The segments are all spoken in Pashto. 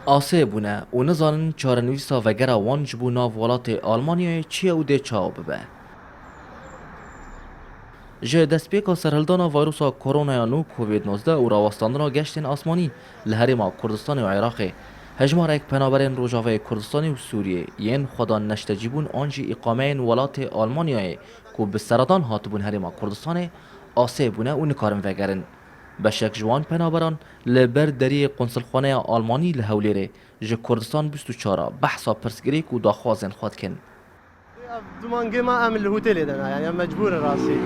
آسه بونه و نزانن چارنویسا وگرا وانج بو ناو ولات آلمانیای چیه او ده چاو ببه. جه دستپیکا سرهلدانا ویروسا کرونا نو کووید 19 و راوستاندنا گشتین آسمانی لحرما کردستان و عراق هجمار یک پنابرین روجاوه کردستانی و سوریه ین خدا نشتجیبون آنجی اقامه ولات آلمانیای کو به سرطان هاتبون هرما کردستان آسه بونه و نکارن وگرن. بشک جوان پنابران لبر دری قنصلخانه آلمانی لهولیره جه کردستان 24 بحثا پرسگریک و داخوازن خود کن. دومانگی ما عمل هتل دنا يعني مجبور راسي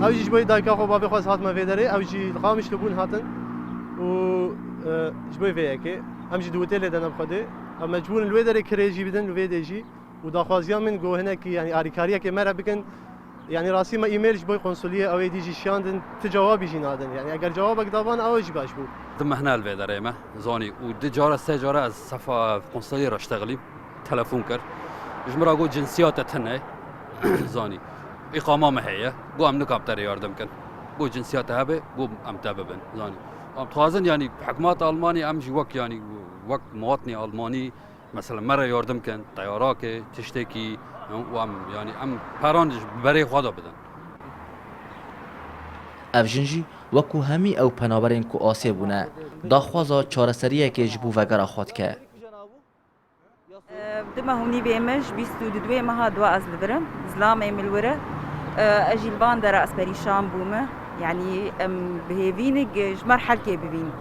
او جي جبوي دايكا خو بابي خواست هات ما فيدري او جي القامش لبون هاتن و جبوي فيكي هم جي دو هتل دنا بخدي مجبور الويدري كريجي بدن الويدجي وداخوازيان من جو هناك يعني اريكاريا كي مره بكن يعني راسي ما ايميل جبوي قنصليه او دي جي شاندن تجواب يجي نادن يعني اگر جوابك دابان او جي باش بو ثم هنا الفيدري ما زوني ودي جاره سجاره از صفا قنصليه راشتغلي تلفون كر جمرا گو جنسیات تنه زانی اقامه مهیه گو ام نکابتر یاردم کن گو جنسیات هبه گو ام تببن زانی ام توازن يعني حكومات ألمانيا ام جي وقت يعني وقت مواطني ألماني مثلا مرة ياردم كن طياراك تشتكي وام يعني ام پرانج برای خدا بدن افجنجی وکو همی او پنابرین کو آسه بونه داخوازا چارسریه که جبو وگرا خود که دما هوني بيمش بيستو ددوي مها دوا از لبرم زلام ملوره اجيل بان در اسبريشان بومه يعني بهيفينك جمر حلكي ببين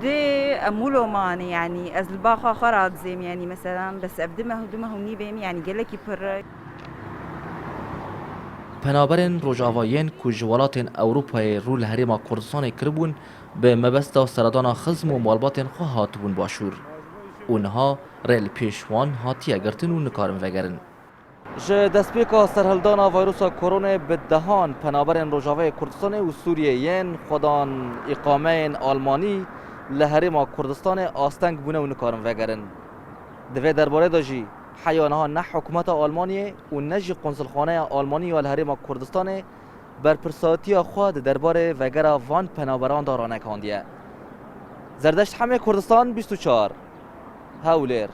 دي امولو ماني يعني از الباخا خراد زيم يعني مثلا بس ابدما دما هوني بيم يعني قالكي پر پنابرین روجاوایین کو جوالات اروپای رو لحرما کردستان کربون به مبستا سرطان خزم و مالبات خواهات بون باشور اونها ریل پیشوان هاتیه گرتن و نکارن وگرن. جه دستپیکا سرهلدانا ویروسا کرونا به دهان پنابرین روجاوه کردستان و سوریه ین خودان اقامه آلمانی لحرما کردستان آستنگ بونه و نکارن وگرن. دوی درباره داجی حیانها نه حکومت آلمانی و نه قنصلخانه آلمانی و الحرم کردستان بر پرساتی خود درباره وگرا وان پنابران دارانه کاندیه. زردشت همه کردستان 24 هولر